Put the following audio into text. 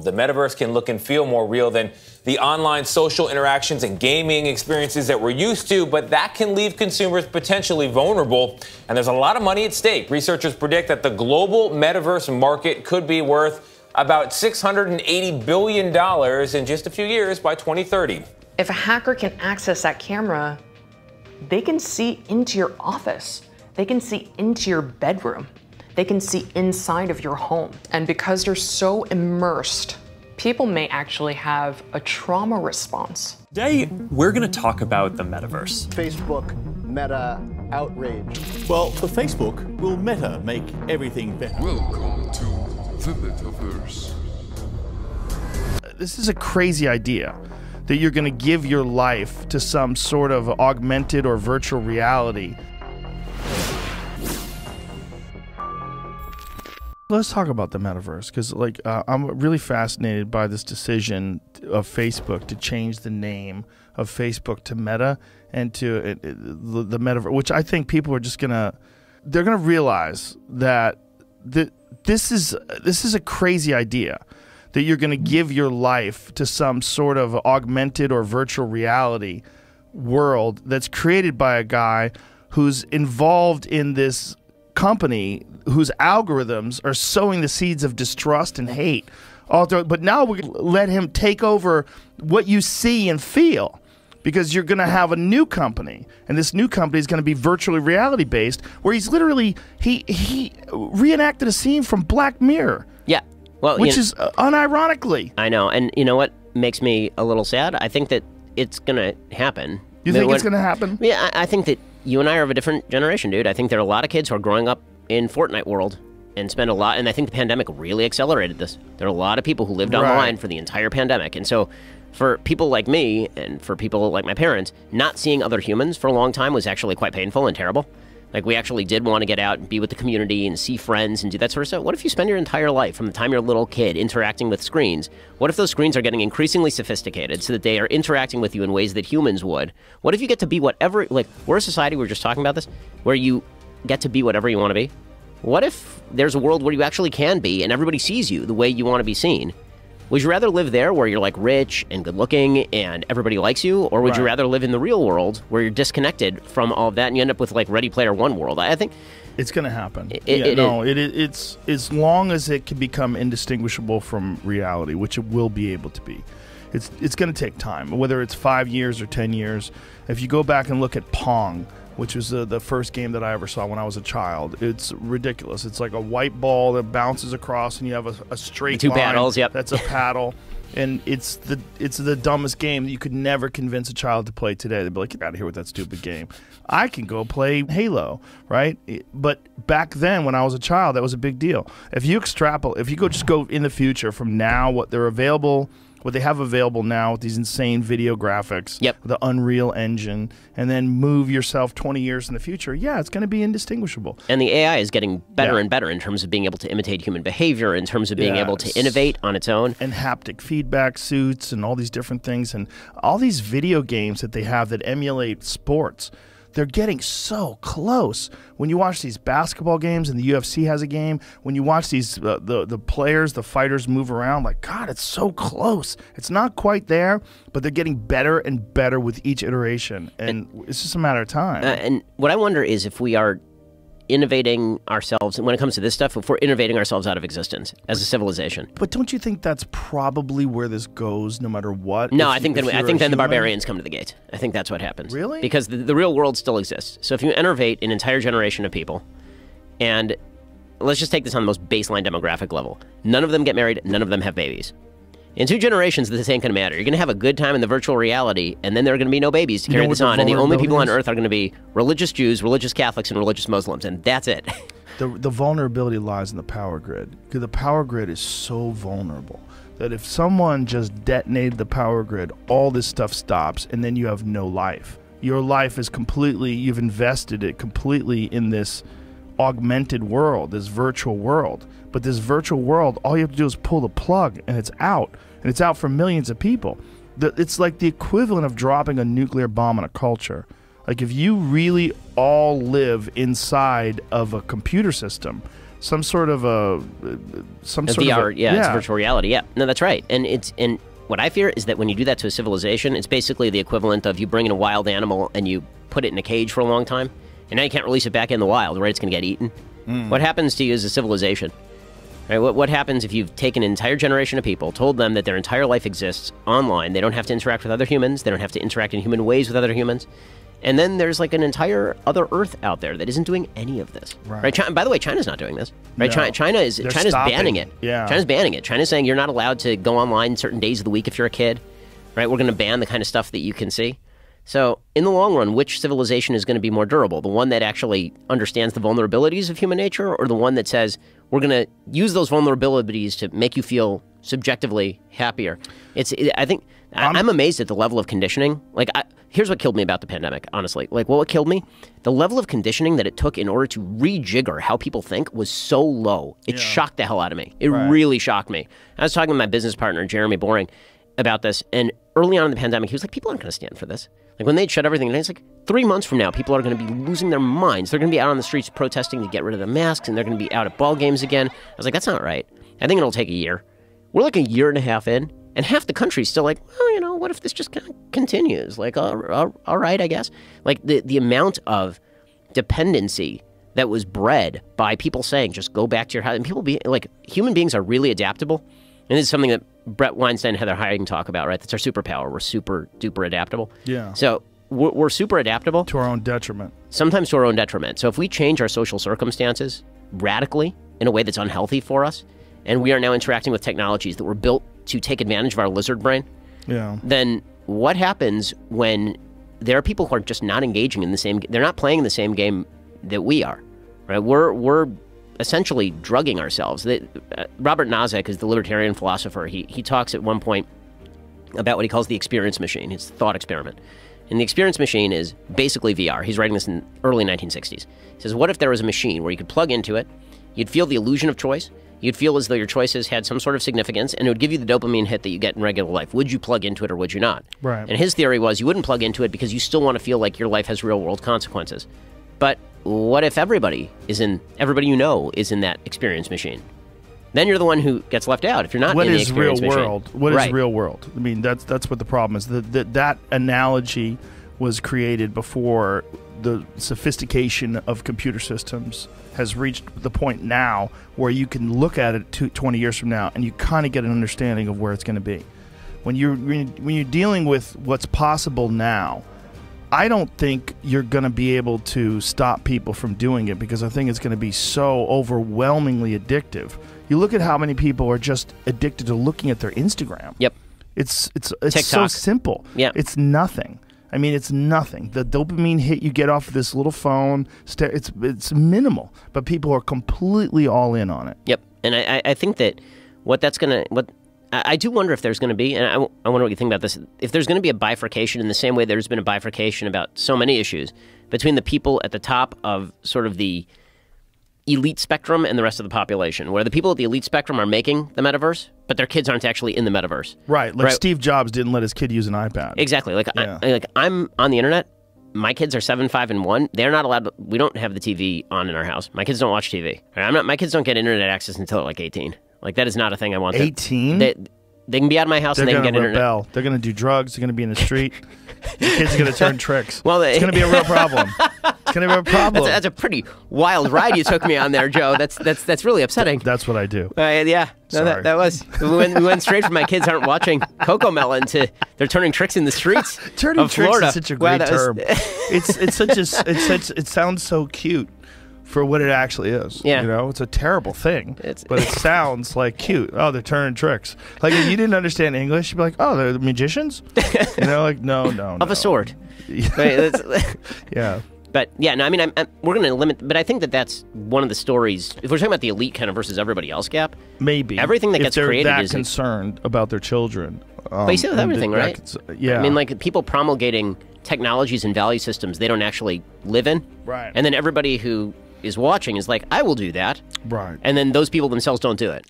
The metaverse can look and feel more real than the online social interactions and gaming experiences that we're used to, but that can leave consumers potentially vulnerable. And there's a lot of money at stake. Researchers predict that the global metaverse market could be worth about $680 billion in just a few years by 2030. If a hacker can access that camera, they can see into your office. They can see into your bedroom. They can see inside of your home. And because you're so immersed, people may actually have a trauma response. Today, we're going to talk about the metaverse. Facebook Meta outrage. Well, for Facebook, will Meta make everything better? Welcome to the Metaverse. This is a crazy idea that you're going to give your life to some sort of augmented or virtual reality. Let's talk about the metaverse, because I'm really fascinated by this decision of Facebook to change the name of Facebook to Meta and to the metaverse, which I think people are just they're gonna realize that this is a crazy idea that you're gonna give your life to some sort of augmented or virtual reality world that's created by a guy who's involved in this company whose algorithms are sowing the seeds of distrust and hate. But now we let him take over what you see and feel, because you're going to have a new company, and this new company is going to be virtually reality based, where he's literally he reenacted a scene from Black Mirror. Yeah, well, which is unironically. I know, and you know what makes me a little sad? I think that it's going to happen. You think it's going to happen? Yeah, I think that you and I are of a different generation, dude. I think there are a lot of kids who are growing up in Fortnite world and spend a lot, and I think the pandemic really accelerated this. There are a lot of people who lived online for the entire pandemic, and so for people like me and for people like my parents, not seeing other humans for a long time was actually quite painful and terrible. Like, we actually did want to get out and be with the community and see friends and do that sort of stuff. What if you spend your entire life, from the time you're a little kid, interacting with screens? What if those screens are getting increasingly sophisticated so that they are interacting with you in ways that humans would? What if you get to be whatever, like, we're a society, we were just talking about this, where you get to be whatever you want to be? What if there's a world where you actually can be and everybody sees you the way you want to be seen? Would you rather live there where you're like rich and good looking and everybody likes you, or would you rather live in the real world where you're disconnected from all of that and you end up with like Ready Player One world? I think it's going to happen. It's as long as it can become indistinguishable from reality, which it will be able to be. It's going to take time, whether it's 5 years or 10 years. If you go back and look at Pong, which was the first game that I ever saw when I was a child. It's ridiculous. It's like a white ball that bounces across, and you have a straight line. Two paddles, yep. That's a paddle. And it's the dumbest game that you could never convince a child to play today. They'd be like, get out of here with that stupid game. I can go play Halo, right? But back then, when I was a child, that was a big deal. If you extrapolate, if you just go in the future from now, what they have available now with these insane video graphics, the Unreal Engine, and then move yourself 20 years in the future, yeah, it's going to be indistinguishable. And the AI is getting better and better in terms of being able to imitate human behavior, in terms of being able to innovate on its own. And haptic feedback suits and all these different things, and all these video games that they have that emulate sports. They're getting so close. When you watch these basketball games, and the UFC has a game, when you watch these the players, the fighters move around, like, God, it's so close. It's not quite there, but they're getting better and better with each iteration, and it's just a matter of time. And what I wonder is if we are innovating ourselves, and when it comes to this stuff, if we're innovating ourselves out of existence as a civilization. But don't you think that's probably where this goes, no matter what? No, I think then the barbarians come to the gate. I think that's what happens. Really? Because the real world still exists. So if you innovate an entire generation of people, and let's just take this on the most baseline demographic level, none of them get married, none of them have babies. In 2 generations, this ain't going to matter. You're going to have a good time in the virtual reality, and then there are going to be no babies to carry this on. And the only people on Earth are going to be religious Jews, religious Catholics, and religious Muslims, and that's it. The vulnerability lies in the power grid, because the power grid is so vulnerable that if someone just detonated the power grid, all this stuff stops, and then you have no life. Your life is completely, you've invested it completely in this augmented world, this virtual world. But this virtual world, all you have to do is pull the plug, and it's out. And it's out for millions of people. It's like the equivalent of dropping a nuclear bomb on a culture. Like, if you really all live inside of a computer system some sort of a VR. It's virtual reality. Yeah, no, that's right. And what I fear is that when you do that to a civilization, it's basically the equivalent of you bring in a wild animal and you put it in a cage for a long time, and now you can't release it back in the wild, right? It's going to get eaten. What happens to you as a civilization? Right? What happens if you've taken an entire generation of people, told them that their entire life exists online, they don't have to interact with other humans, they don't have to interact in human ways with other humans, and then there's like an entire other Earth out there that isn't doing any of this. Right? By the way, China's not doing this. Right? No. China's banning it. Yeah. China's banning it. China's saying you're not allowed to go online certain days of the week if you're a kid. Right? We're going to ban the kind of stuff that you can see. So, in the long run, which civilization is going to be more durable? The one that actually understands the vulnerabilities of human nature, or the one that says, we're going to use those vulnerabilities to make you feel subjectively happier? I'm amazed at the level of conditioning. Like, here's what killed me about the pandemic, honestly. Like, what killed me? The level of conditioning that it took in order to rejigger how people think was so low. It shocked the hell out of me. It really shocked me. I was talking to my business partner, Jeremy Boring, about this, and early on in the pandemic, he was like, people aren't going to stand for this. Like, when they'd shut everything down, it's like 3 months from now, people are going to be losing their minds. They're going to be out on the streets protesting to get rid of the masks, and they're going to be out at ball games again. I was like, that's not right. I think it'll take a year. We're like a year and a half in, and half the country's still like, well, what if this just kind of continues? Like, all right, I guess. Like, the amount of dependency that was bred by people saying, just go back to your house. And people human beings are really adaptable. And this is something that Brett Weinstein and Heather Heying talk about, right? That's our superpower. We're super duper adaptable. Yeah. So we're super adaptable. To our own detriment. Sometimes to our own detriment. So if we change our social circumstances radically in a way that's unhealthy for us, and we are now interacting with technologies that were built to take advantage of our lizard brain, then what happens when there are people who are just not engaging in the same, they're not playing the same game that we are, right? We're essentially drugging ourselves. Robert Nozick is the libertarian philosopher. He talks at one point about what he calls the experience machine. It's the thought experiment. And the experience machine is basically VR. He's writing this in early 1960s. He says, what if there was a machine where you could plug into it, you'd feel the illusion of choice, you'd feel as though your choices had some sort of significance, and it would give you the dopamine hit that you get in regular life. Would you plug into it or would you not? Right. And his theory was you wouldn't plug into it because you still want to feel like your life has real-world consequences. But what if everybody you know is in that experience machine? Then you're the one who gets left out if you're not in the experience machine. What is real world? I mean, that's what the problem is. That analogy was created before the sophistication of computer systems has reached the point now where you can look at it 20 years from now and you kind of get an understanding of where it's going to be. When you're dealing with what's possible now, I don't think you're going to be able to stop people from doing it because I think it's going to be so overwhelmingly addictive. You look at how many people are just addicted to looking at their Instagram. Yep. It's so simple. Yeah. It's nothing. I mean, it's nothing. The dopamine hit you get off of this little phone, it's minimal, but people are completely all in on it. Yep. And I think that I do wonder if there's going to be, and I wonder what you think about this, if there's going to be a bifurcation in the same way there's been a bifurcation about so many issues between the people at the top of sort of the elite spectrum and the rest of the population, where the people at the elite spectrum are making the metaverse, but their kids aren't actually in the metaverse. Right. Like Steve Jobs didn't let his kid use an iPad. Exactly. I'm on the internet. My kids are 7, 5, and 1. They're not allowed. We don't have the TV on in our house. My kids don't watch TV. My kids don't get internet access until they're like 18. Like, that is not a thing I want. 18? They can be out of my house and they can get internet. They're going to do drugs. They're going to be in the street. The kids are going to turn tricks. Well, it's going to be a real problem. It's going to be a problem. That's a pretty wild ride you took me on there, Joe. That's really upsetting. That's what I do. Yeah. No, that was. We went straight from my kids aren't watching Cocomelon to they're turning tricks in the streets turning of tricks Florida. Is such a great term. It sounds so cute. For what it actually is. Yeah. You know, it's a terrible thing, but it sounds like cute. Oh, they're turning tricks. Like, if you didn't understand English, you'd be like, oh, they're magicians? You know, like, no. Of a sort. Yeah. But, yeah, no, I mean, we're going to limit, but I think that's one of the stories, if we're talking about the elite kind of versus everybody else gap. Maybe. Everything that gets created is... If they're that concerned about their children. But you see with everything, right? Yeah. I mean, like, people promulgating technologies and value systems they don't actually live in. Right. And then everybody who is watching is like, I will do that. Right. And then those people themselves don't do it.